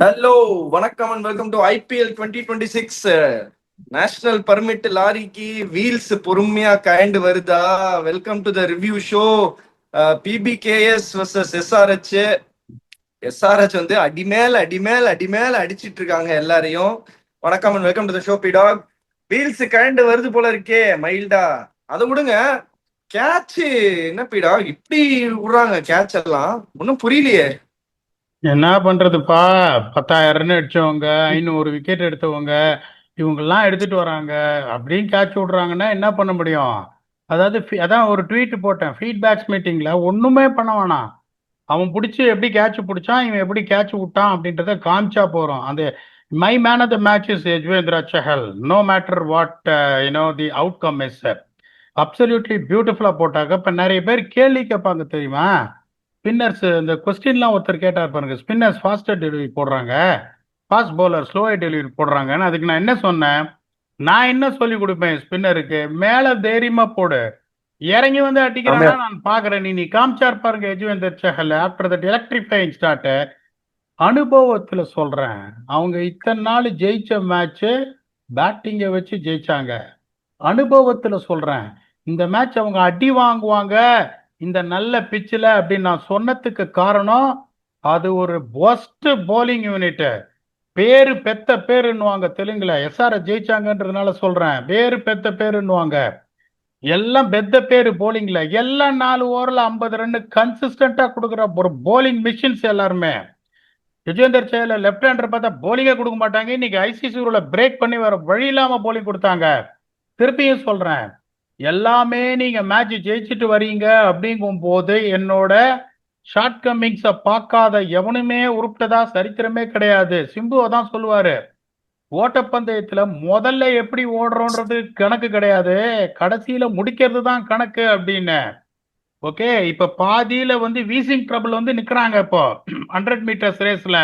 Hello, வணக்கம் and welcome to IPL 2026. National permit லாரிக்கு wheels பொறுமையா கயண்டு வருதா? Welcome to the review show. PBKS versus SRH. SRH வந்து அடிமேல் அடிச்சிட்டு இருக்காங்க எல்லாரையும். வணக்கம் and welcome to the show பிடாக். வீல்ஸ் கயண்டு வருது போல இருக்கே மைல்டா. அதை விடுங்க, கேட்ச் என்ன பிடாக் இப்படி விடுறாங்க? கேட்ச் எல்லாம் ஒன்றும் புரியலையே. என்ன பண்றதுப்பா? 10,000 ரன் அடிச்சவங்க, 500 விக்கெட் எடுத்தவங்க, இவங்கெல்லாம் எடுத்துட்டு வராங்க. அப்படின்னு கேட்ச் விடுறாங்கன்னா என்ன பண்ண முடியும்? அதாவது அதான் ஒரு ட்வீட் போட்டேன் ஃபீட்பேக்ஸ் மீட்டிங்ல. ஒண்ணுமே பண்ண வேணாம். அவன் பிடிச்சி எப்படி கேட்ச் பிடிச்சான், இவன் எப்படி கேட்ச் விட்டான் அப்படின்றத காமிச்சா போறோம். அந்த my man of the match is Yuzvendra Chahal, no matter what the outcome is. Absolutely பியூட்டிஃபுல்லா போட்டாங்க. இப்ப நிறைய பேர் கேள்வி கேட்பாங்க தெரியுமா? ஸ்பின்னர்ஸ் இந்த கொஸ்டின்லாம் ஒருத்தர் கேட்டார் பாருங்க. ஸ்பின்னர்ஸ் ஃபாஸ்டர் டெலிவரி போடுறாங்க, ஃபாஸ்ட் பவுலர் ஸ்லோவர் டெலிவரி போடுறாங்கன்னு. அதுக்கு நான் என்ன சொன்னேன்? நான் என்ன சொல்லி கொடுப்பேன் ஸ்பின்னருக்கு? மேல தைரியமா போடு, இறங்கி வந்து ஆமா. அடிக்கிறானா நான் பாக்குறேன். நீ காமிச்சார் பாருங்க Yuzvendra Chahal after that electrifying start. அனுபவத்துல சொல்றேன். அவங்க இத்தனை நாள் ஜெயிச்ச மேட்ச் பேட்டிங்கை வச்சு ஜெயிச்சாங்க. அனுபவத்துல சொல்றேன். இந்த மேட்ச் அவங்க அடி வாங்குவாங்க இந்த நல்ல பிச்சில் அப்படின்னு நான் சொன்னதுக்கு காரணம், அது ஒரு ஒஸ்ட் போலிங் யூனிட். பேரு பெத்த பேருன்னுவாங்க தெலுங்குல. எஸ்ஆர்எஸ் ஜெயிச்சாங்கன்றதுனால சொல்றேன். பேரு பெத்த பேருன்னுவாங்க. எல்லாம் பெத்த பேரு போலிங்ல. எல்லாம் 4 ஓவர்ல 50 ரன் கன்சிஸ்டன்டா கொடுக்குற ஒரு போலிங் மிஷின்ஸ் எல்லாருமே. யுஜேந்தர் சஹல் லெப்ட் ஹேண்டர் பார்த்தா போலிங்கே கொடுக்க மாட்டாங்க. இன்னைக்கு ஐசிசி ரூல பிரேக் பண்ணி வேற வழி இல்லாம போலிங் கொடுத்தாங்க. திருப்பியும் சொல்றேன், எல்லாமே நீங்க மேட்ச் ஜெயிச்சுட்டு வரீங்க அப்படிங்கும் போது என்னோட ஷார்ட் கம்மிங்ஸை பார்க்காத எவனுமே உருப்பிட்டதா சரித்திரமே கிடையாது. சிம்புவை தான் சொல்லுவாரு, ஓட்டப்பந்தயத்துல முதல்ல எப்படி ஓடுறோன்றது கணக்கு கிடையாது, கடைசியில முடிக்கிறது தான் கணக்கு அப்படின்னு. ஓகே, இப்ப பாதியில வந்து வீசிங் ட்ரபிள் வந்து நிக்கிறாங்க. இப்போ 100 மீட்டர்ஸ் ரேஸ்ல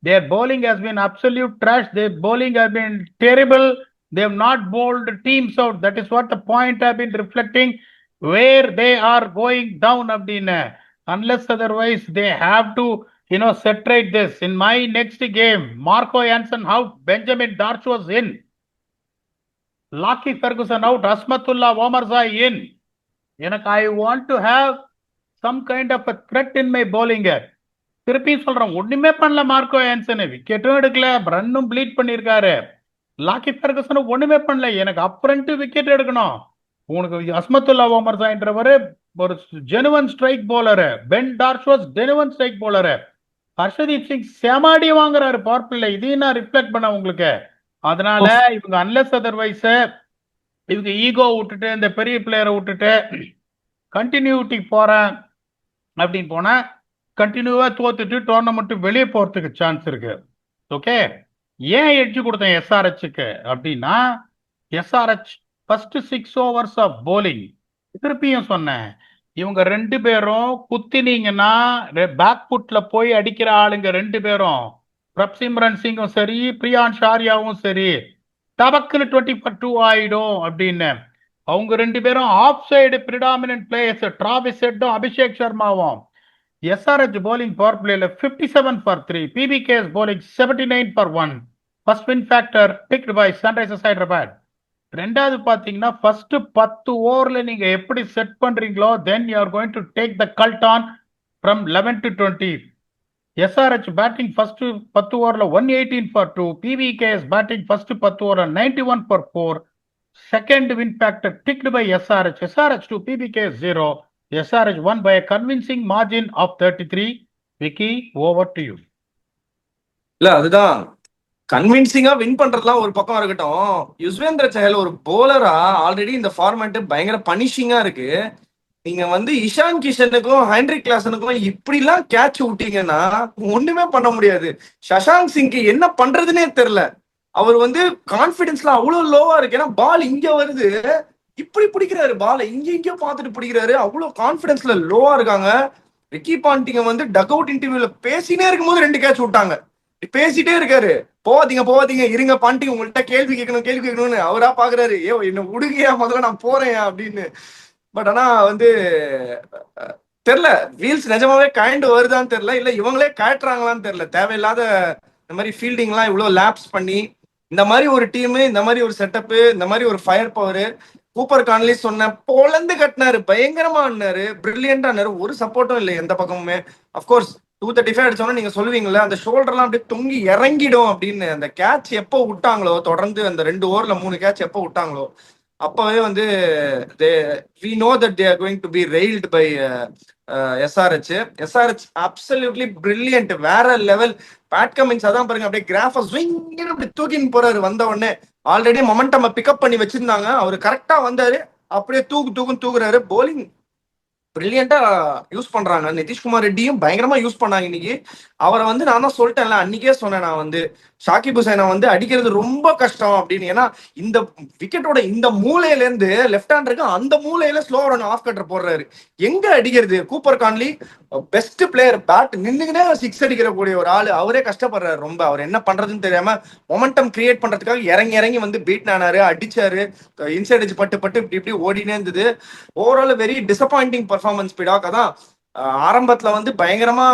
their bowling has been absolute trash. Their bowling has been terrible. They have not bowled teams out. That is what the point have been reflecting where they are going down அப்படின்னு. Unless otherwise they have to set right this. In my next game, Marco Jansen out, Benjamin Darch was in, Lockie Ferguson out, Asmatullah Omarzai in. எனக்கு I want to have some kind of a threat in my bowling. திருப்பியும் சொல்றேன், ஒண்ணுமே பண்ணல Marco Anson. விக்கெட்டும் எடுக்கல, ரன்னும் pleat பண்ணிருக்காரு. Lockie Ferguson ஒண்ணுமே பண்ணல. எனக்கு அப்புறம் விக்கெட் எடுக்கணும். உனக்கு அஸ்மத்துல்லா ஓமர்ஸான்றவர் ஒரு genuine strike bowler, Ben Dwarshuis was genuine strike bowler. Arshdeep Singh செமாடி வாங்குறாரு பவர் பிளே. இதையும் நான் ரிஃப்ளெக்ட் பண்ண உங்களுக்கு. அதனால இவங்க அன்லெஸ் அதர்வைஸ் இவங்க ஈகோ விட்டுட்டு இந்த பெரிய பிளேயரை விட்டுட்டு கண்டினியூட்டி போறேன் அப்படின்னு போனா கண்டினியூவா தோத்துட்டு டோர்னமெண்ட் வெளியே போறதுக்கு சான்ஸ் இருக்கு. ஓகே, ஏன் எட்ஜ் கொடுத்தேன் எஸ்ஆர்ஹெச்சுக்கு அப்படின்னா, SRH first 6 overs of bowling. திருப்பியும் சொன்னேன், இவங்க 2 பேரும் குத்தினீங்கன்னா பேக் ஃபுட்ல போய் அடிக்கிற ஆளுங்க 2 பேரும், பிரப்சிம்ரன் சிங்கும் சரி, பிரியான் ஷாரியாவும் சரி, டபக்குன்னு 20-2 ஆயிடும் அப்படின்னு. அவங்க 2 பேரும் off side predominant players, Travis ஹெட்டும் அபிஷேக் சர்மாவும். SRH bowling power play 57 for 3. PBK's bowling 79 for 1. First win factor picked by Sunrisers Hyderabad. ரெண்டாவது பாத்தீங்கன்னா ஃபர்ஸ்ட் 10 ஓவர்ல நீங்க எப்படி செட் பண்றீங்களோ then you are going to take the cult on from 11 to 20. SRH batting first 10 ஓவர்ல 118 for 2. PBK's batting first 10 ஓவர்ல 91 for 4. Second win factor picked by SRH. SRH 2, PBK 0. SRH won by a convincing margin of 33. Vicky, over to you. இல்ல, அதுதான் கன்வின்சிங்கா win பண்றதுலாம் ஒரு பக்கம் இருக்கட்டும். யுஸ்வேந்திர சஹல் ஒரு போலரா already இந்த format பயங்கர பனிஷிங்கா இருக்கு. நீங்க வந்து இஷான் கிஷனுக்கும் ஹென்ரிக் கிளாசனுக்கும் இப்படிலாம் கேட்ச் விட்டீங்கன்னா ஒண்ணுமே பண்ண முடியாது. சஷாங்க் சிங்க்கு என்ன பண்றதுன்னே தெரியல. அவர் வந்து கான்பிடன்ஸ்ல அவ்வளவு லோவா இருக்கு. ஏன்னா பால் இங்க வருது, இப்படி பிடிக்கிறாரு, பாலை இங்கேயோ பார்த்துட்டு பிடிக்கிறாரு. அவ்வளவு கான்பிடன்ஸ்ல லோவா இருக்காங்க. ரிக்கி பாண்டிங்க வந்து டக் அவுட் இன்டர்வியூல பேசினே இருக்கும்போது 2 கேட்ச் விட்டாங்க. பேசிட்டே இருக்காரு, போவாதீங்க இருங்க பாண்டிங்க, உங்கள்கிட்ட கேள்வி கேட்கணும்னு. அவரா பாக்குறாரு, ஏ என்ன விடுங்கயா, முதல்ல நான் போறேன் அப்படின்னு. பட் ஆனா வந்து தெரியல, வீல்ஸ் நிஜமாவே கயண்டு வருதான்னு தெரியல, இல்ல இவங்களே கயட்டுறாங்களான்னு தெரியல. தேவையில்லாத இந்த மாதிரி ஃபீல்டிங்லாம் இவ்வளோ லேப்ஸ் பண்ணி இந்த மாதிரி ஒரு டீமு, இந்த மாதிரி ஒரு செட்டப்பு, இந்த மாதிரி ஒரு ஃபயர் பவர். கூப்பர் கான்லி சொன்ன பொழந்து கட்டினாரு, பயங்கரமா ஆடினாரு, பிரில்லியண்டா ஆனாரு. ஒரு சப்போர்ட்டும் இல்லை எந்த பக்கமுமே. அஃப்கோர்ஸ் 235 அடிச்சோன்னா நீங்க சொல்லுவீங்கல்ல, அந்த ஷோல்டர்லாம் அப்படியே தொங்கி இறங்கிடும் அப்படின்னு. அந்த கேட்ச் எப்போ விட்டாங்களோ, தொடர்ந்து அந்த 2 ஓவர்ல 3 கேட்ச் எப்போ விட்டாங்களோ, அப்பவே வந்து we know that they are going to be railed by SRH. SRH absolutely brilliant, வேற லெவல். பேட் கமின்ஸ் அதான் பாருங்க, அப்படியே கிராஃப ஸ்விங்னு அப்படி தூக்கின்னு போறாரு வந்த உடனே. ஆல்ரெடி மொமெண்டம் பிக்கப் பண்ணி வச்சிருந்தாங்க, அவரு கரெக்டா வந்தாரு, அப்படியே தூக்குறாரு. போலிங் பிரில்லியண்டா யூஸ் பண்றாங்க. நிதிஷ்குமார் ரெட்டியும் பயங்கரமா யூஸ் பண்ணாங்க இன்னைக்கு. அவரை வந்து நான் தான் சொல்லிட்டேன்ல, அன்னைக்கே சொன்னேன் நான் வந்து ஷாகிப் ஹுசைனை வந்து அடிக்கிறது ரொம்ப கஷ்டம் அப்படின்னு. ஏன்னா இந்த விக்கெட்டோட இந்த மூலையில இருந்து லெஃப்ட் ஹேண்டருக்கு அந்த மூலையில ஸ்லோ ரன் ஆஃப் கட்டர் போடுறாரு. எங்க அடிக்கிறது? Cooper Connolly best player, bat நின்னுக்குனே 6 அடிக்கிறக்கூடிய ஒரு ஆளு, அவரே கஷ்டப்படுறாரு ரொம்ப. அவர் என்ன பண்றதுன்னு தெரியாம மொமெண்டம் கிரியேட் பண்றதுக்காக இறங்கி வந்து பீட் ஆனாரு, அடிச்சாரு, இன்சைட் அடிச்சு பட்டு இப்படி ஓடினே இருந்தது. ஓவரால் வெரி டிசப்பாயிண்டிங் பர்ஃபார்மன்ஸ் பிடாக். அதான் ஆரம்பத்துல வந்து பயங்கரமா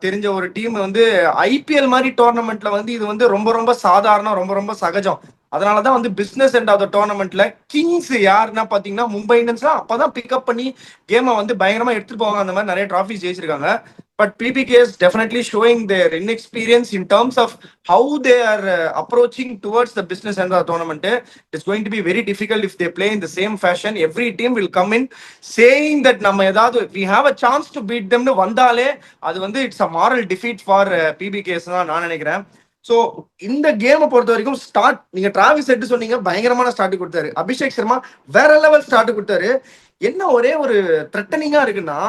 தெரிஞ்ச ஒரு டீம் வந்து ஐபிஎல் மாதிரி டோர்னமெண்ட்ல வந்து இது வந்து ரொம்ப ரொம்ப சாதாரணம், ரொம்ப ரொம்ப சகஜம். அதனாலதான் வந்து பிசினஸ் எண்ட் ஆஃப் த டோர்னமெண்ட்ல கிங்ஸ் யாருன்னா பாத்தீங்கன்னா மும்பை இந்தியன்ஸ் அப்பதான் பிக்கப் பண்ணி கேமை வந்து பயங்கரமா எடுத்துட்டு போவாங்க. அந்த மாதிரி நிறைய டிராஃபிஸ் ஜெயிச்சிருக்காங்க. But PBK is definitely showing their inexperience in terms of how they are approaching towards the business end of the tournament. It's going to be very difficult if they play in the same fashion. Every team will come in saying that நம்ம ஏதாவது we have a chance to beat them னு வந்தாலே அது வந்து it's a moral defeat for PBKs தான் நான் நினைக்கிறேன். So இந்த கேமை பொறுத்த வரைக்கும் ஸ்டார்ட், நீங்க டிராவிஸ் செட்டு சொன்னீங்க, பயங்கரமான ஸ்டார்ட் கொடுத்தாரு. அபிஷேக் சர்மா வேற லெவல் ஸ்டார்ட் கொடுத்தாரு. என்ன ஒரே ஒரு த்ரெட்டனிங்கா இருக்குன்னா,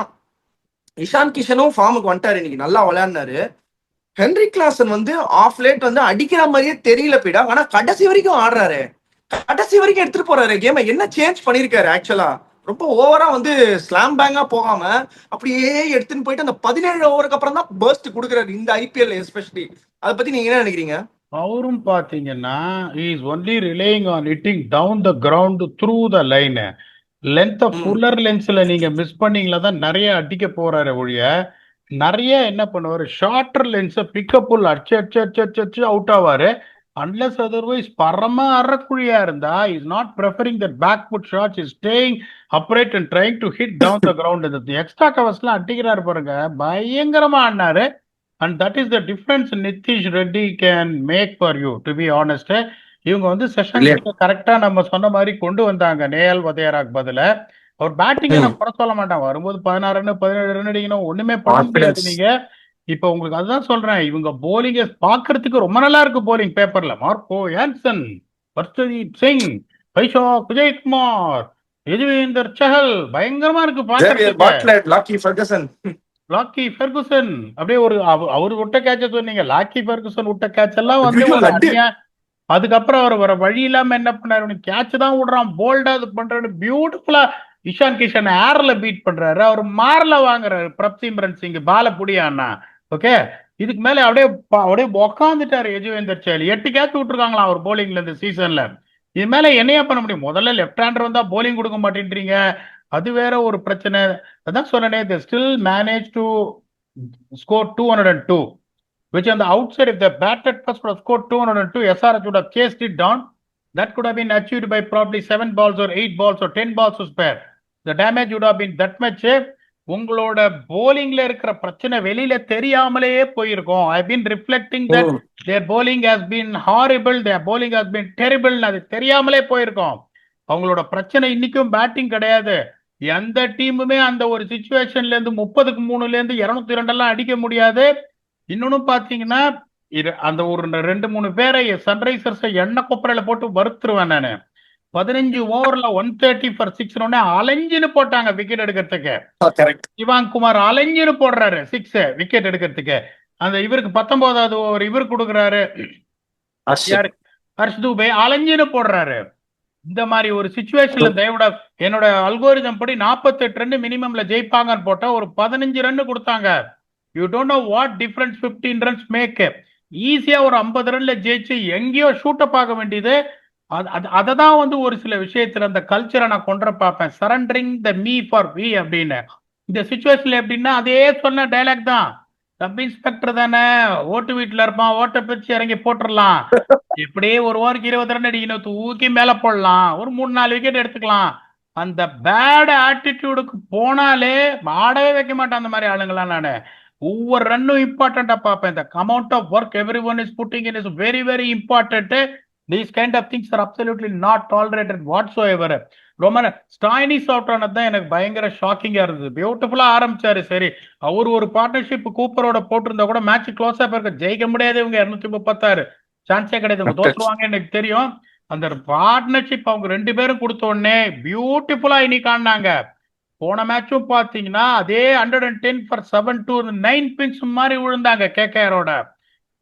இஷான் கிஷனும் ஃபார்முக்கு வந்துட்டாரு, இன்னைக்கு நல்லா விளையாடினாரு. ஹென்ரி கிளாசன் வந்து ஆஃப் லேட் வந்து அடிக்கிற மாதிரியே தெரியல பிடா, ஆனா கடைசி வரைக்கும் ஆடுறாரு, கடைசி வரைக்கும் எடுத்துட்டு போறாரு கேமை. என்ன சேஞ்ச் பண்ணிருக்காரு ஆக்சுவலா? ரொம்ப ஓவரா வந்து ஸ்லாம் பேங்கா போகாம அப்படியே எடுத்துன்னு போயிட்டு அந்த 17 ஓவருக்கு அப்புறம் தான் பர்ஸ்ட் கொடுக்குறாரு இந்த ஐபிஎல் எஸ்பெஷலி. அதை பத்தி நீங்க என்ன நினைக்கிறீங்க? அவரும் பாத்தீங்கன்னா is only relying on hitting down the ground through the line. Length fuller லென்ஸ்ல நீங்க மிஸ் பண்ணீங்களா தான் நிறைய அடிக்க போறாரு ஒழிய, நிறைய என்ன பண்ணுவாரு, ஷார்ட்டர் லென்ஸை பிக்கப் புல் அடிச்சு அவுட் ஆவாரு. அன்லெஸ் அதர்வைஸ் பரம அறக்குழியா இருந்தா is not preferring that back foot shots, is staying upright and trying to hit down the ground. இந்த எக்ஸ்ட்ரா கவர்ஸ்லாம் அடிக்கிறாரு பாருங்க, பயங்கரமா ஆடினாரு. And that is the difference Nitish Reddy can make for you, to be honest. இவங்க வந்து செஷன் கரெக்டா நம்ம சொன்ன மாதிரி கொண்டு வந்தாங்க நேயல் வதையராக்கு பதில. அவர் பேட்டிங்கை நான் குறை சொல்ல மாட்டாங்க, வரும்போது 16 ரன் 17 ரன் அடிக்கணும், ஒண்ணுமே பண்ண முடியாது. நீங்க இப்ப உங்களுக்கு அதுதான் சொல்றேன், இவங்க போலிங்க பாக்குறதுக்கு ரொம்ப நல்லா இருக்கு. போலிங் பேப்பர்ல மார்க்கோ யான்சன், ஹர்ஷ்தீப் சிங், வைஷாக் விஜயகுமார், யுஜ்வேந்தர் சஹல், பயங்கரமா இருக்கு பாக்குறதுக்கு. லாக்கி ஃபெர்குசன் அப்படியே ஒரு அவரு விட்ட கேட்ச சொன்னீங்க, லாக்கி ஃபெர்குசன் விட்ட கேட்ச் எல்லாம் வந்து ஒரு அடியா. அதுக்கப்புறம் அவர் வர வழி இல்லாம என்ன பண்ணாரு, கேட்ச் தான் விடுறான், போல்டா இது பண்றாரு, பியூட்டிஃபுல்லா இஷான் கிஷன் ஏர்ல பீட் பண்றாரு, அவர் மார்ல வாங்குறாரு. பிரப்சிம்ரன் சிங் பால புடியாண்ணா, ஓகே. இதுக்கு மேல அப்படியே உக்காந்துட்டாரு யஜுவேந்தர் சஹல். 8 கேட்ச் விட்டுருக்காங்களாம் அவர் போலிங்ல இந்த சீசன்ல. இது மேல என்னையா பண்ண முடியும்? முதல்ல லெப்ட் ஹேண்டர் வந்தா போலிங் கொடுக்க மாட்டேன்றீங்க, அது வேற ஒரு பிரச்சனை. அதான் சொன்னேனே, they still manage to score 202, which on the outside, if they batted first would have scored 202, SRH would have chased it down. That could have been achieved by probably 7 balls or 8 balls or 10 balls to spare. The damage would have been that much. உங்களோட போலிங்ல இருக்கிற பிரச்சனை வெளியில தெரியாமலேயே போயிருக்கும். I've been reflecting that their bowling has been horrible, their bowling has been terrible, அது தெரியாமலே போயிருக்கும். அவங்களோட பிரச்சனை இன்னைக்கும் பேட்டிங் கிடையாது. எந்த டீமுமே அந்த ஒரு சிச்சுவேஷன்ல இருந்து 30-3ல இருந்து 202 எல்லாம் அடிக்க முடியாது. இன்னொன்னு பாத்தீங்கன்னா, அந்த ஒரு 2-3 பேரை சன்ரைசர்ஸ் எண்ணெய் கொப்பரையில போட்டு வறுத்துருவேன் நானு. 15 ஓவர்ல 130 for 6 அலைஞ்சுன்னு போட்டாங்க விக்கெட் எடுக்கிறதுக்கு. சிவாங் குமார் அலைஞ்சுன்னு போடுறாரு 6 விக்கெட் எடுக்கிறதுக்கு. அந்த இவருக்கு 19வது ஓவர் இவர் கொடுக்குறாரு, ஹர்ஷ் தூபே அலைஞ்சுன்னு போடுறாரு. இந்த மாதிரி ஒரு சிச்சுவேஷன்ல தயவுட என்னோட அல்கோரிதம் படி 48 ரன் மினிமம்ல ஜெயிப்பாங்கன்னு போட்டா ஒரு 15 ரன் கொடுத்தாங்க. You don't know what difference 15 runs make. ஈஸியா ஒரு 50 ரன்ல ஜெயிச்சு எங்கேயோ ஷூட் அப் ஆக வேண்டியது. அதை தான் வந்து ஒரு சில விஷயத்துல அந்த கல்ச்சரை நான் கொண்டு பார்ப்பேன், surrendering the me for we அப்படின்னு. இந்த சிச்சுவேஷன்ல எப்படின்னா அதே சொன்ன டைலாக் தான், சப் இன்ஸ்பெக்டர் தானே, ஓட்டு வீட்டுல இருப்பான், ஓட்டை பிரிச்சு இறங்கி போட்டுடலாம். இப்படியே ஒரு ஓவருக்கு 20 ரன் அடிக்கணும், தூக்கி மேல போடலாம், ஒரு 3-4 விக்கெட் எடுத்துக்கலாம். அந்த பேட் ஆட்டிடியூடுக்கு போனாலே ஆடவே வைக்க மாட்டேன் அந்த மாதிரி ஆளுங்களாம். நானு ஒவ்வொரு ரன்னும் இம்பார்ட்டண்டா பார்ப்பேன். இந்த amount of work everyone is putting in is very very important. These kind of things are absolutely not tolerated whatsoever. ரொம்ப ஸ்டாயினிஸ் அவுட் ஆனது தான் எனக்கு பயங்கர ஷாக்கிங்கா இருந்தது. பியூட்டிஃபுல்லா ஆரம்பிச்சாரு, சரி அவர் ஒரு பார்ட்னர்ஷிப் கூப்பரோட போட்டிருந்தா கூட மேட்ச் க்ளோஸா போயிருக்க, ஜெயிக்க முடியாது, இவங்க 236 சான்ஸே கிடையாது, இவங்க தோற்றுருவாங்க எனக்கு தெரியும். அந்த பார்ட்னர்ஷிப் அவங்க 2 பேரும் கொடுத்த உடனே பியூட்டிஃபுல்லா இன்னைக்கு ஆடினாங்க. போன மேட்சும் பாத்தீங்கன்னா அதே 110 for 7 to 9 பின்ஸ் மாதிரி விழுந்தாங்க கேகேஆரோட.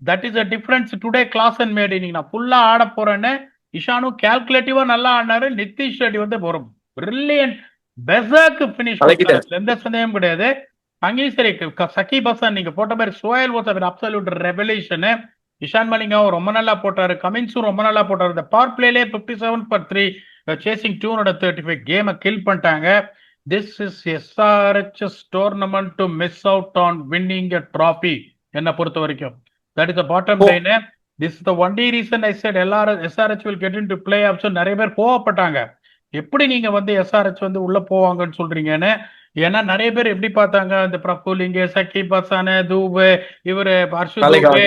That is a difference today class and mad. இன்னைக்கு நான் ஃபுல்லா ஆட போறேன்னு இஷானும் கால்குலேட்டிவா நல்லா ஆடினாரு. நிதிஷ் ரெட்டி வந்து ஒரு பிரில்லியன்ட் பெசர்க்கு பினிஷ் கலக்கிட்டார். கொடுத்தாரு, எந்த சந்தேகம் கிடையாது. அங்கேயும் சரி, சகிப் ஹசன் நீங்க போட்ட மாதிரி சோயல் was an absolute revolution. Ishan மலிங்காவும் ரொம்ப நல்லா போட்டாரு, கமின்ஸும் ரொம்ப நல்லா போட்டாரு. இந்த பவர் பிளேலே 57 for 3 சேசிங் 235 கேமை கில் பண்ணிட்டாங்க. This is SRH's tournament to miss out on winning a trophy என்னை பொறுத்த வரைக்கும். That is the bottom line. This is the only reason I set SRH will get into play apps. நிறைய பேர் கோவப்பட்டாங்க, எப்படி நீங்க வந்து SRH வந்து உள்ள போவாங்கன்னு சொல்றீங்கன்னு. ஏன்னா நிறைய பேர் எப்படி பார்த்தாங்க, இந்த பிரபுலிங்க, சகிப் ஹசன், தூபே, இவரு ஹர்ஷு தூபே,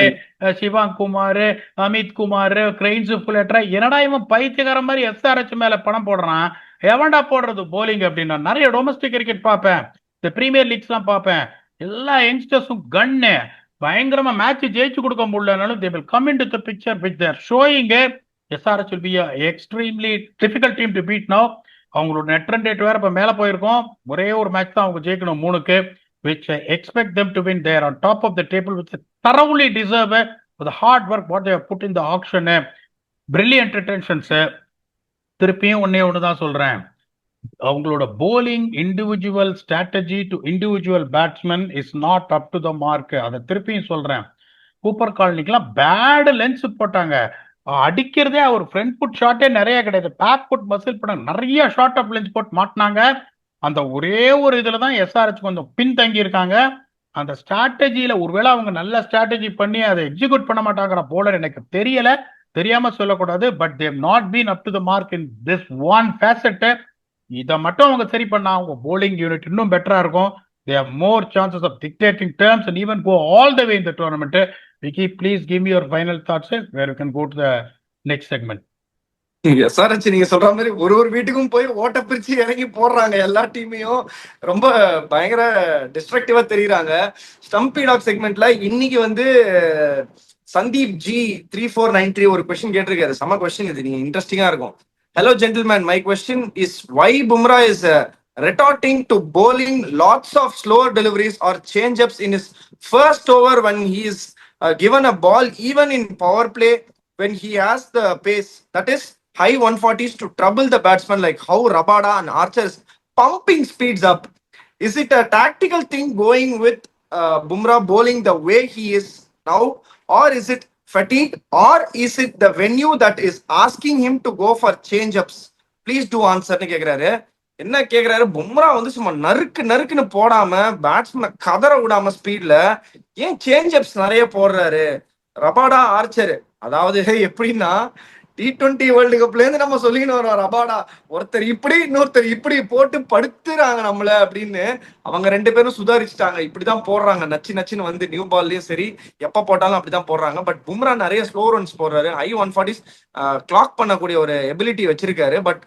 சிவாங் குமார், அமித் குமார், கிரெயின்ஸ் புலேட்டரா, என்னடா இவன் பைத்தியக்கார மாதிரி SRH மேல பணம் போடுறான், எவன்டா போடுறது போலிங் அப்படின்னா. நிறைய டொமஸ்டிக் கிரிக்கெட் பார்ப்பேன், இந்த பிரீமியர் லீக்ஸ் எல்லாம் பார்ப்பேன், எல்லா யங்ஸ்டர்ஸும் கன்னு பயங்கரமா மேட்ச் ஜெயிச்சு கொடுக்க முடியலனாலும் they will come into the picture which they are showing. SRH will be a extremely difficult team to beat now. அவங்களோட நெட் ரன் ரேட் வேற இப்ப மேல போயிருக்கும். ஒரே ஒரு மேட்ச் தான் அவங்க ஜெயிக்கணும் 3க்கு, which I expect them to win. They are on top of the table, which they thoroughly deserve for the hard work what they have put in the auction. Brilliant retentions. திருப்பியும் ஒண்ணு தான் சொல்றேன், அவங்களோட bowling individual strategy to individual batsman is not up to the mark. அதை திருப்பியும் சொல்றேன். Cooper காலனிக்கெல்லாம் bad lens போட்டாங்க, அடிக்கிறதே அவர் front food ஷாட்டே நிறைய கிடையாது, பேக் ஃபுட் மசில் பண்ண நிறைய ஷார்ட் ஆஃப் லென்ஸ் போட்டு மாட்டினாங்க. அந்த ஒரே ஒரு இதுல தான் SRH கொஞ்சம் பின் தங்கி இருக்காங்க. அந்த ஸ்ட்ராட்டஜியில ஒருவேளை அவங்க நல்ல ஸ்ட்ராட்டஜி பண்ணி அதை எக்ஸிக்யூட் பண்ண மாட்டாங்கிற போலர் எனக்கு தெரியல, தெரியாம சொல்லக்கூடாது. But they've not been up to the mark in this one facet. இதை மட்டும் அவங்க சரி பண்ணா அவங்க போலிங் யூனிட் இன்னும் பெட்டரா இருக்கும். They have more chances of dictating terms and even go all the way in the tournament. Vicky, please give me your final thoughts where we can go to the next segment. SRH நீங்க சொல்ற மாதிரி ஒரு வீட்டுக்கும் போய் ஓட்ட பிரிச்சு இறங்கி போடுறாங்க, எல்லா டீமையும் ரொம்ப பயங்கர டிஸ்ட்ரக்டிவா தெரியுறாங்க. ஸ்டம்பி டாக் செக்மெண்ட்ல இன்னைக்கு வந்து சந்தீப் ஜி 3493 ஒரு கொஸ்டின் கேட்டிருக்காரு. செம கொஸ்டின் இது, நீங்க இன்ட்ரெஸ்டிங்கா இருக்கும். Hello gentlemen, my question is why Bumrah is retorting to bowling lots of slower deliveries or change-ups in his first over when he is given a ball, even in power play when he has the pace, that is high 140s, to trouble the batsman, like how Rabada and Archer is pumping speeds up. Is it a tactical thing going with Bumrah bowling the way he is now, or is it fatigue, or is it the venue that is asking him to go for change-ups? Please do answer னு கேக்குறாரு. என்ன கேக்குறாரு, பும்ரா வந்து சும்மா நறுக்குன்னு போடாம பேட்ஸ்மேனை கதற விடாம ஸ்பீட்ல ஏன் சேஞ்ச் அப்ஸ் நிறைய போடுறாரு ரபாடா ஆர்ச்சர். அதாவது எப்படின்னா T20 வேர்ல்டு கப்ல இருந்து நம்ம சொல்லிக்கிட்டு வரோம், ரபாடா ஒருத்தர் இப்படி இன்னொருத்தர் இப்படி போட்டு படுத்துறாங்க நம்மள அப்படின்னு. அவங்க 2 பேரும் சுதாரிச்சுட்டாங்க, இப்படிதான் போடுறாங்க, நச்சுன்னு வந்து நியூ பால்லயும் சரி எப்ப போட்டாலும் அப்படிதான் போடுறாங்க. பட் பும்ரா நிறைய ஸ்லோ ரன்ஸ் போடுறாரு, ஹை 140s கிளாக் பண்ணக்கூடிய ஒரு எபிலிட்டி வச்சிருக்காரு. பட்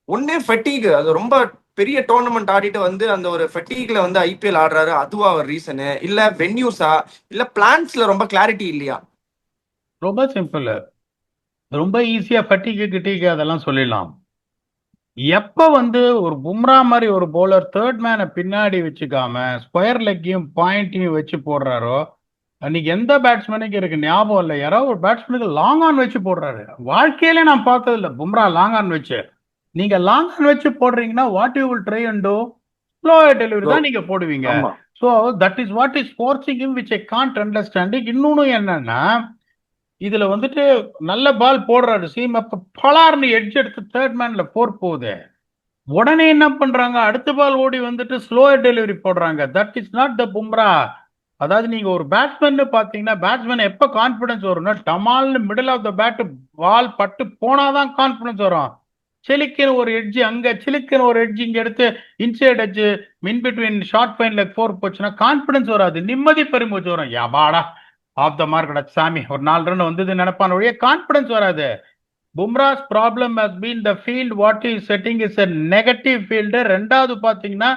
ஒன்னே ஃபெட்டிக், அது ரொம்ப பெரிய டோர்னமெண்ட் ஆடிட்டு வந்து அந்த ஒரு ஃபெட்டிக்ல வந்து IPL ஆடுறாரு, அதுவா ஒரு ரீசனு இல்ல வென்யூஸா இல்ல பிளான்ஸ்ல ரொம்ப கிளாரிட்டி இல்லையா? ரொம்ப சிம்பிள், ரொம்ப ஈஸியா ஃபட்டிக்கு கிட்டிக்கு அதெல்லாம் சொல்லிடலாம். எப்ப வந்து ஒரு பும்ரா மாதிரி ஒரு போலர் தேர்ட் மேனை பின்னாடி வச்சுக்காம ஸ்கொயர் லெக்கையும் பாயிண்டையும் வச்சு போடுறாரோ, அன்னைக்கு எந்த பேட்ஸ்மேனுக்கு இருக்கு ஞாபகம் இல்லை, யாராவது ஒரு பேட்ஸ்மேனுக்கு லாங் ஆன் வச்சு போடுறாரு. வாழ்க்கையிலே நான் பார்த்தது இல்லை பும்ரா லாங் ஆன் வச்சு. நீங்க லாங் ஆன் வச்சு போடுறீங்கன்னா what you will try and do slow delivery தான் நீங்க போடுவீங்க. So that is what is forcing him, which I can't understand. இன்னொன்னு என்னன்னா, இதுல வந்துட்டு நல்ல பால் போடுறாரு சீம், அப்ப பலார்னு எட்ஜ் எடுத்து தேர்ட் மேன்ல 4 போகுது. உடனே என்ன பண்றாங்க, அடுத்த பால் ஓடி வந்துட்டு ஸ்லோ டெலிவரி போடுறாங்க. That is not the Bumrah. அதாவது நீங்க ஒரு பேட்ஸ்மேன் பாத்தீங்கன்னா, பேட்ஸ்மேன் எப்ப கான்பிடன்ஸ் வரும்னா, டமால்னு middle of the bat ball பட்டு போனாதான் கான்பிடன்ஸ் வரும். சிலிக்கிற ஒரு எட்ஜ் அங்க, சிலிக்கிற ஒரு எட்ஜ் இங்க எடுத்து இன்சைட் எட்ஜ் மின் between short fine leg four போச்சுன்னா கான்பிடன்ஸ் வராது, நிம்மதி பெருமூச்சு வரும். யாபாடா ஆஃப் த மார்க் சாமி, ஒரு 4 ரன் வந்தது நினைப்பான ஒழிய கான்பிடன்ஸ் வராது. Bumrah's problem has been the field what is setting is a negative field. ரெண்டாவது பாத்தீங்கன்னா,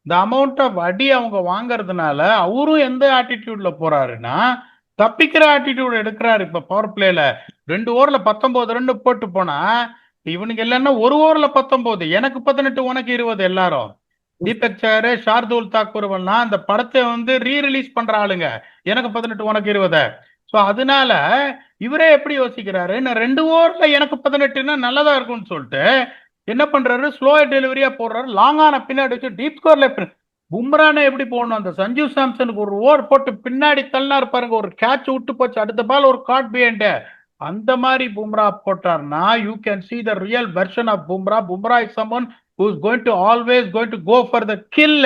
இந்த அமௌண்ட் ஆஃப் அடி அவங்க வாங்குறதுனால அவரும் எந்த ஆட்டிடியூட்ல போறாருன்னா, தப்பிக்கிற ஆட்டிடியூட் எடுக்கிறாரு. இப்ப பவர் பிளேல 2 ஓவர்ல 19 ரன் போட்டு போனா, இவனுக்கு இல்லைன்னா 1 ஓவர்ல 19, எனக்கு 18 உனக்கு 20 எல்லாரும். தீபக் சாரு, ஷார்துல் தாக்கூர் அந்த படத்தை வந்து ரீ-ரிலீஸ் பண்ற ஆளுங்க. எனக்கு 18 உனக்கு 20. ஸோ அதனால இவரே எப்படி யோசிக்கிறாரு, நான் 2 ஓவர்ல எனக்கு 18ன்னா நல்லதா இருக்கும்னு சொல்லிட்டு என்ன பண்றாரு, ஸ்லோ டெலிவரியா போடுறாரு. லாங்கான பின்னாடி வச்சு டீப் ஸ்கோர்ல பும்ரானை எப்படி போடணும், அந்த சஞ்சு சாம்சனுக்கு ஒரு ஓவர் போட்டு பின்னாடி தள்ளினார் பாருங்க, ஒரு கேட்ச் விட்டு போச்சு, அடுத்த பால் ஒரு காட் பிஹைண்ட். அந்த மாதிரி பும்ரா போட்டார்னா you can see the real version of Bumrah. Bumrah is someone who is going to always going to go for the kill.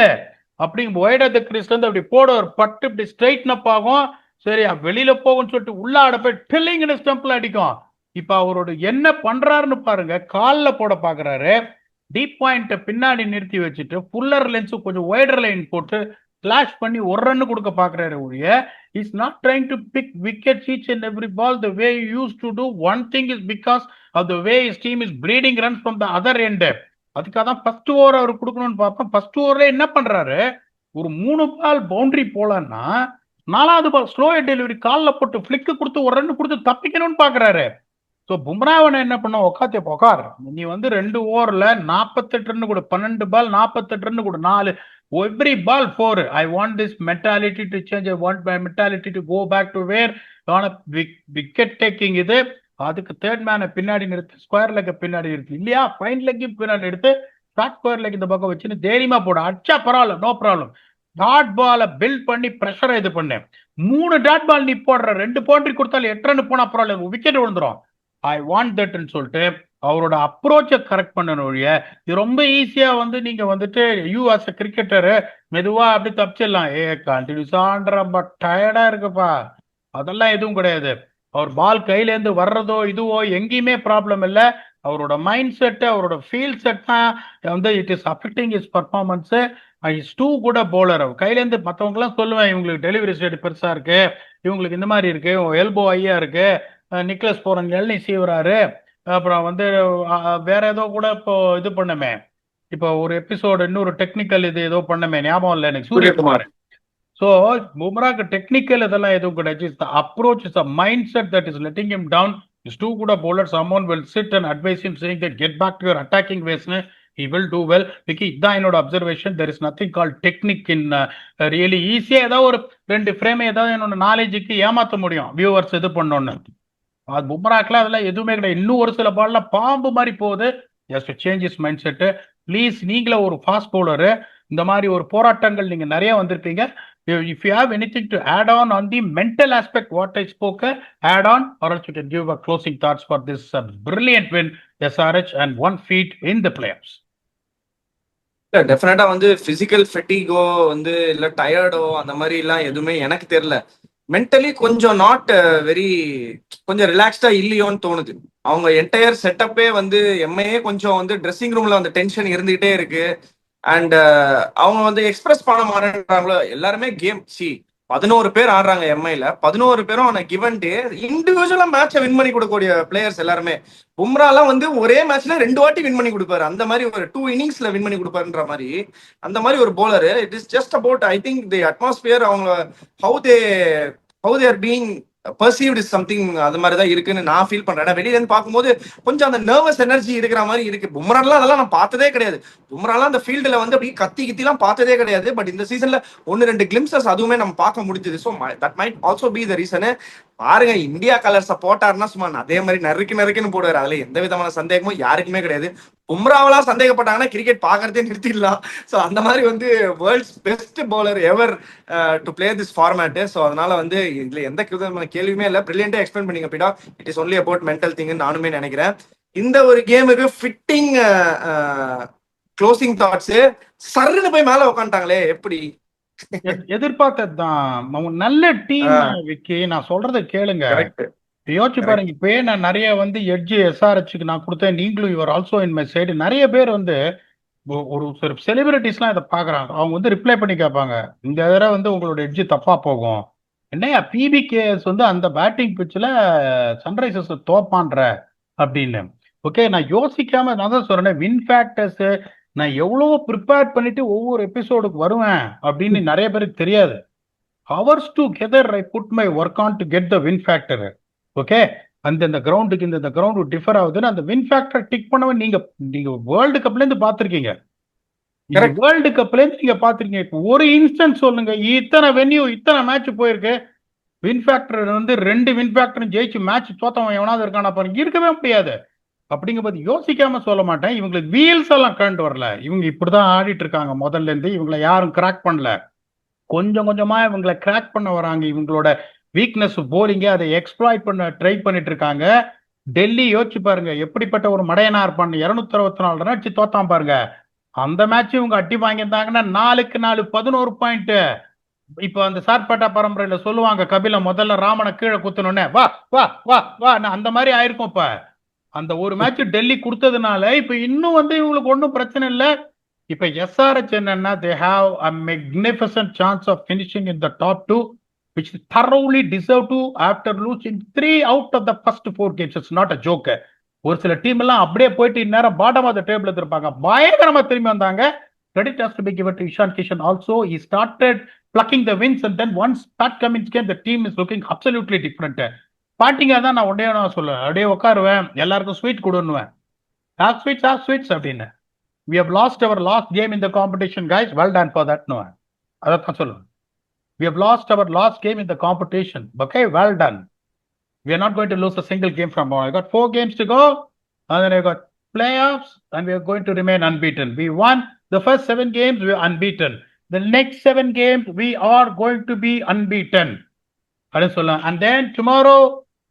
அப்படி ஒயிட் ஆஃப் த கிறிஸ்ல இருந்து அப்படி போட ஒரு பட்டு இப்படி ஸ்ட்ரைட்ன் அப் ஆகும். சரி வெளியில போகும்னு சொல்லிட்டு உள்ள ஆட போய் டில்லிங்னு ஸ்டம்ப்ல அடிக்கும். இப்ப அவரோட என்ன பண்றாருன்னு பாருங்க, கால்ல போட பாக்குறாரு, டீப் பாயிண்ட் பின்னாடி நிறுத்தி வச்சுட்டு புல்லர் லென்ஸ் கொஞ்சம் ஒய்டர் லைன் போட்டு கிளாஷ் பண்ணி ஒரு ரன் கொடுக்க பாக்குறாரு ஒழிய is not trying to pick wickets each and every ball the way used to do. One thing is because of the way his team is bleeding runs from the other end. அதுக்காக தான் first over அவர் கொடுக்கணும்னு பார்ப்போம். First ஓவர்ல என்ன பண்றாரு, ஒரு 3 பால் boundary போலன்னா 4வது பால் ஸ்லோ டெலிவரி கால்ல போட்டு பிளிக்கு கொடுத்து ஒரு ரன் கொடுத்து தப்பிக்கணும்னு பாக்குறாரு. ஸோ பும்ராவனை என்ன பண்ண, உக்காத்தே உக்கார், நீ வந்து 2 ஓவர்ல 48 ரன் கொடு, 12 பால் 48 ரன் கொடு, 4 every ball 4. I want this mentality to change. I want my mentality to go back to where wicket taking. இது அதுக்கு தேர்ட் மேனை பின்னாடி நிறுத்து, ஸ்கொயர் லெக் பின்னாடி நிறுத்து, இல்லையா ஃபைன் லெக்கையும் பின்னாடி எடுத்து ஷார்ட் ஸ்கொயர் லெக் இந்த பக்கம் வச்சுன்னு தைரியமா போட, அச்சா பரவாயில்ல, நோ ப்ராப்ளம். டாட் பாலை பில்ட் பண்ணி பிரஷரை இது பண்ணு. 3 டாட் பால் நீ போடுற, 2 பவுண்டரி கொடுத்தாலும் 8 ரன் போனா பரவாயில்ல, விக்கெட் விழுந்துரும். ஐ வாண்ட் தட்னு சொல்லிட்டு அவரோட அப்ரோச்சை கரெக்ட் பண்ணணும் ஒழிய இது ரொம்ப ஈஸியா வந்து நீங்க வந்துட்டு யூ ஆஸ் அ கிரிக்கெட்டரு மெதுவா அப்படி தப்பிச்சிடலாம். கண்டினியூஸான்ற பட் டயர்டா இருக்குப்பா, அதெல்லாம் எதுவும் கிடையாது. அவர் பால் கையில இருந்து வர்றதோ இதுவோ எங்கேயுமே ப்ராப்ளம் இல்லை. அவரோட மைண்ட் செட், அவரோட ஃபீல் செட் தான் வந்து it is affecting his performance. Is too good a bowler. கையில இருந்து மற்றவங்க எல்லாம் சொல்லுவேன், இவங்களுக்கு டெலிவரி ஸ்டேட் பெருசா இருக்கு, இவங்களுக்கு இந்த மாதிரி இருக்கு, எல்போ ஐயா இருக்கு, நிக்லஸ் போரன் எல்னி சீவராரு, அப்புறம் வந்து வேற ஏதோ கூட இப்போ இது பண்ணமே, இப்போ ஒரு எபிசோடு இன்னொரு டெக்னிக்கல் இது ஏதோ பண்ணமே, ஞாபகம் இல்லை எனக்கு, சூரியகுமார். ஸோ பும்ராக்கு டெக்னிக்கல் இதெல்லாம் எதுவும் கிடையாது. Approach is a mind set that is letting him down. Is too good a bowler. Someone will sit and advise him saying that get back to your attacking வேஸ்னு. he will do well. Vicky இதான் என்னோட observation. there is nothing called technique in really. ஈஸியா ஏதாவது ஒரு 2 frame ஏதாவது என்னோட நாலேஜுக்கு ஏமாற்ற முடியும் வியூவர்ஸ் இது பண்ணோன்னு. அது பும்ராக்லாம் அதெல்லாம் எதுவுமே கிடையாது. இன்னும் ஒரு சில பால்லாம் பாம்பு மாதிரி போகுது. Just change is mind set please. நீங்களே ஒரு ஃபாஸ்ட் பவுலரு, இந்த மாதிரி ஒரு போராட்டங்கள் நீங்க நிறைய வந்திருப்பீங்க. if you have anything to add on the mental aspect what I spoke, add on, or else you can give a closing thoughts for this brilliant win SRH and 1 feat in the playoffs. டெஃபினட்டா வந்து physical ஃபெட்டிகோ வந்து இல்ல டயர்டோ அந்த மாதிரி எல்லாம் எதுவுமே எனக்கு தெரியல. மென்டலி கொஞ்சம் நாட் வெரி, கொஞ்சம் ரிலாக்ஸ்டா இல்லையோன்னு தோணுது. அவங்க என்டையர் செட்டப்பே வந்து எம்ஐயே கொஞ்சம் வந்து ட்ரெஸ்ஸிங் ரூம்ல அந்த டென்ஷன் இருந்துகிட்டே இருக்கு. அண்ட் அவங்க வந்து எக்ஸ்பிரஸ் பண்ண மாட்டேன்றாங்களோ. எல்லாருமே கேம் 11 பேர் ஆடுறாங்க எம்ஐல, 11 பேரும் ஆன கிவன் டே இண்டிவிஜுவலா மேட்சை வின் பண்ணி கொடுக்கக்கூடிய பிளேயர்ஸ் எல்லாருமே. பும்ராலாம் வந்து ஒரே மேட்ச்ல 2 வாட்டி வின் பண்ணி கொடுப்பாரு, அந்த மாதிரி ஒரு 2 இன்னிங்ஸ்ல வின் பண்ணி கொடுப்பாருன்ற மாதிரி அந்த மாதிரி ஒரு bowler. It is just about I think the atmosphere, அவங்க how they are being perceived is something. அது மாதிரி தான் இருக்குன்னு நான் ஃபீல் பண்றேன். வெளியில இருந்து பார்க்கும்போது கொஞ்சம் அந்த நர்வஸ் எனர்ஜி இருக்கிற மாதிரி இருக்கு. பும்ராலாம் அதெல்லாம் நான் பார்த்ததே கிடையாது. பும்ராலாம் அந்த ஃபீல்டுல வந்து அப்படி கத்திலாம் பார்த்ததே கிடையாது. பட் இந்த சீசன்ல 1-2 கிளிம்சஸ் அதுவுமே நம்ம பார்க்க முடிஞ்சது. So that might also be the reason. பாருங்க, இந்தியா கலர்ஸை போட்டாருன்னா சும்மா அதே மாதிரி நறுக்குன்னு போடுவாரு. அதுல எந்த விதமான சந்தேகமும் யாருக்குமே கிடையாது. பும்ராவெல்லாம் சந்தேகப்பட்டாங்கன்னா கிரிக்கெட் பாக்குறதே நிறுத்திடலாம். ஸோ அந்த மாதிரி வந்து world's best bowler ever to play this format. So அதனால வந்து இதுல எந்த விதமான கேள்வியுமே இல்லை. பிரில்லியண்டா எக்ஸ்பிளைன் பண்ணிங்க பீடா. It is only about mental thing நானுமே நினைக்கிறேன். இந்த ஒரு கேமுக்கு ஃபிட்டிங் க்ளோசிங் தாட்ஸ் சர்ன்னு போய் மேல உட்காந்துட்டாங்களே எப்படி? எதிர்பார்த்ததுதான். நல்ல டீம் விக்கி, நான் சொல்றதை கேளுங்க. கரெக்ட் யோசிச்சு கரெக்ட். பாருங்க. இப்பயே நான் நிறைய வந்து எட்ஜ் எஸ்ஆர்ஹெச்சுக்கு நான் கொடுத்தேன், நீங்களும் your also in my side. நிறைய பேர் வந்து ஒரு சில செலிபிரிட்டிஸ்லாம் இதை பாக்குறாங்க. அவங்க வந்து ரிப்ளை பண்ணி கேட்பாங்க, இந்த தடவை வந்து உங்களோட எட்ஜ் தப்பா போகும். என்னையா பிபிகேஎஸ் வந்து அந்த பேட்டிங் பிச்சில் சன்ரைசர்ஸ் தோப்பான்ற அப்படின்னு. ஓகே, நான் யோசிக்காம நான் தான் சொல்றேன், வின் ஃபேக்டர்ஸ் நான் எவ்வளவோ ப்ரிப்பேர் பண்ணிட்டு ஒவ்வொரு எபிசோடுக்கு வருவேன் அப்படின்னு நிறைய பேருக்கு தெரியாது. Hours together I put my work on to get the win factor. Okay, அந்த கிரவுண்டுக்கு இந்த கிரவுண்ட் டிஃபர் ஆகுதுன்னு அந்த வின் ஃபேக்டர் டிக் பண்ணவன் நீங்க நீங்க வேர்ல்டு கப்ல இருந்து பாத்திருக்கீங்க. நீங்க கரெக்ட். வேர்ல்டு கப்ல இருந்து நீங்க பாத்திருக்கீங்க. ஒரு இன்ஸ்டன்ஸ் சொல்லுங்க, இத்தனை வென்யூ இத்தனை மேட்ச் போயிருக்கு, வின் ஃபேக்டர் வந்து 2 வின் ஃபேக்டர் ஜெயிச்சு மேட்ச் தோத்தவன் எவனாவது இருக்கானா பாருங்க, இருக்கவே முடியாது. அப்படிங்கும்போது யோசிக்காம சொல்ல மாட்டேன். இவங்களுக்கு வீல்ஸ் எல்லாம் கண்டு வரல. இவங்க இப்படிதான் ஆடிட்டு இருக்காங்க முதல்ல இருந்து. இவங்களை யாரும் கிராக் பண்ணல. கொஞ்சம் கொஞ்சமா இவங்களை கிராக் பண்ண வராங்க. இவங்களோட வீக்னஸ் போலிங்க, அதை எக்ஸ்ப்ளாய்ட் பண்ண ட்ரை பண்ணிட்டு இருக்காங்க. டெல்லி யோசிச்சு பாருங்க, எப்படிப்பட்ட ஒரு மடையனா இருப்பான். 264 ரன் அடிச்சு தோத்தான் பாருங்க. அந்த மேட்ச் இவங்க அட்டி வாங்கியிருந்தாங்கன்னா 4க்கு 4 11 பாயிண்ட். இப்ப அந்த சார்பேட்டா பரம்பரையில சொல்லுவாங்க, கபில முதல்ல ராமனை கீழே குத்தணும்னு, வா வா வா வா, அந்த மாதிரி ஆயிருக்கும். இப்ப அந்த ஒரு மேட்ச் டெல்லி கொடுத்ததுனால இப்ப இன்னும் வந்து இவங்களுக்கு ஒன்றும் பிரச்சனை இல்லை. இப்ப எஸ்ஆர்எச் என்னன்னா, they have a magnificent chance of finishing in the top 2, which is thoroughly deserve to after losing 3 out of the first 4 games. It's not a joke. ஒரு சில டீம் எல்லாம் அப்படியே போயிட்டு இந்நேரம் பாட்டம் ஆஃப் த டேபிள் இருப்பாங்க. பயங்கரமா திரும்பி வந்தாங்க. Credit has to be given to Ishan Kishan also. He started plucking the wins, and then once Pat Cummins came, the team is looking absolutely different. பாட்டிங்க தான் நான் உடனே நான் சொல்லுவேன், அப்படியே உட்காருவேன், எல்லாருக்கும் ஸ்வீட் கொடுன்னுவேன். ஹேவ் ஸ்வீட்ஸ் அப்படின்னு. We have lost our last game in the competition, guys. Well done for that. No, அதான் சொல்லுவேன். We have lost our last game in the competition. Okay, well done. We are not going to lose a single game from now. I got 4 games to go, and then I got playoffs, and we are going to remain unbeaten. We won the first 7 games, we are unbeaten. The next 7 games, we are going to be unbeaten. And then tomorrow,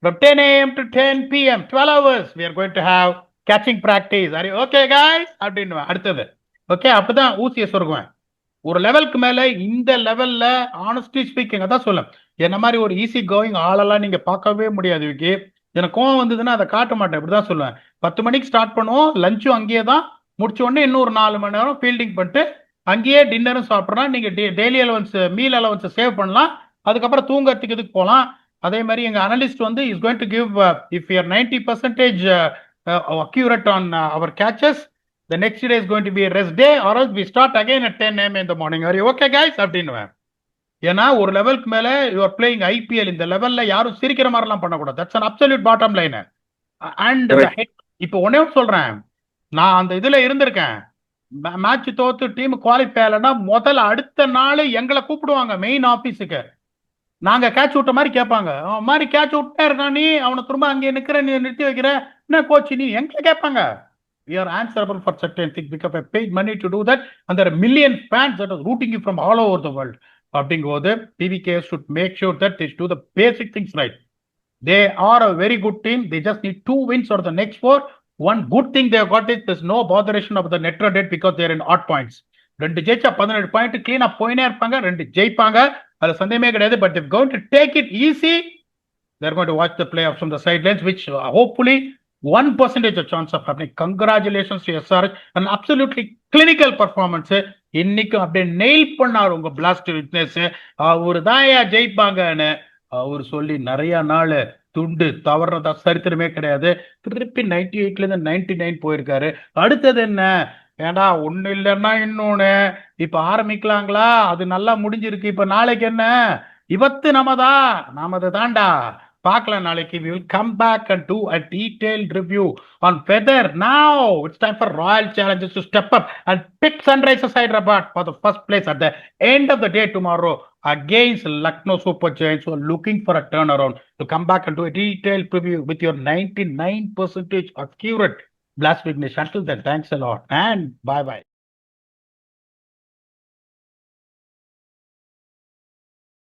from 10 a.m. to 10 p.m., 12 hours, we are going to have catching practice. Are you okay, guys? அப்படின்னு அடுத்தது. Okay, அப்பதான் ஊசியை சொருகுவேன். ஒரு லெவலுக்கு மேல இந்த லெவல்ல honestly speaking அதான் சொல்ல, என்ன மாதிரி ஒரு ஈஸி கோயிங் ஆளெல்லாம் நீங்க பார்க்கவே முடியாது விக்கி. எனக்கு கோவம் வந்ததுன்னா அதை காட்ட மாட்டேன், இப்படிதான் சொல்லுவேன். 10 மணிக்கு ஸ்டார்ட் பண்ணுவோம், லஞ்சும் அங்கேயே தான், முடிச்ச உடனே இன்னொரு 4 மணி நேரம் ஃபீல்டிங் பண்ணிட்டு அங்கேயே டின்னரும் சாப்பிட்றோம். நீங்க daily allowance meal allowance save பண்ணலாம், அதுக்கப்புறம் தூங்கறதுக்கு இதுக்கு போகலாம். அதே மாதிரி எங்க அனலிஸ்ட் வந்து is going to give, if you are 90% accurate on our catches, the next day is going to be a rest day, or else we start again at 10 a.m. in the morning. Are you okay, guys? அப்படின்னுவேன். ஏன்னா ஒரு லெவலுக்கு மேல you are playing IPL. இந்த லெவல்ல யாரும் சிரிக்கிற மாதிரிலாம் பண்ணக்கூடாது. That's an absolute bottom line. And இப்போ ஒன்னே சொல்றேன், நான் அந்த இதுல இருந்திருக்கேன். மேட்ச் தோத்து டீம் குவாலிஃபை ஆகலைன்னா முதல்ல அடுத்த நாள் எங்களை கூப்பிடுவாங்க மெயின் ஆபீஸுக்கு. நாங்க கேட்ச் விட்ட மாதிரி கேட்பாங்க, அவன் மாதிரி கேட்ச் விட்டே இருக்கான் நீ, அவனை திரும்ப அங்கே நிக்கிற, நீ நிறுத்தி வைக்கிற, என்ன கோச் நீ, எங்களை கேட்பாங்க. We are answerable for certain things because I paid money to do that, and there are million fans that are rooting you from all over the world. அப்படிங்கும்போது PVK should make sure that they do the basic things right. They are a very good team. They just need 2 wins for the next 4. One good thing they have got is there's no botheration of the net run rate because they're in odd points. 2 ஜெயிச்சா 17 point கிளீனா போயினே இருப்பாங்க, 2 ஜெயிப்பாங்க, அது சந்தேகமே கிடையாது. But they're going to take it easy. They're going to watch the playoffs from the sidelines, which hopefully 1% of chance of happening. Congratulations to SRH, an absolutely clinical performance. இன்னைக்கும் அப்படியே நெயில் பண்ணார் உங்க பிளாஸ்ட் விட்னஸ். அவரு தாயா ஜெயிப்பாங்கன்னு அவர் சொல்லி நிறைய நாள் துண்டு தவறதா சரித்திரமே கிடையாது. திருப்பி 98ல இருந்து 99 போயிருக்காரு. அடுத்தது என்ன, ஏண்டா ஒண்ணு இல்லைன்னா இன்னொன்னு, இப்ப ஆரம்பிக்கலாங்களா, அது நல்லா முடிஞ்சிருக்கு. இப்ப நாளைக்கு என்ன, இவத்து நமது தாண்டா. பார்க்கலாம் நாளைக்கு. We will come back and do a detailed review on whether now it's time for Royal Challengers to step up and pick Sunrisers Hyderabad for the first place at the end of the day tomorrow against Lucknow Super Giants, who are looking for a turnaround, to come back and do a detailed preview with your 99% accurate Blast Vignesh. Until then, thanks a lot and bye-bye.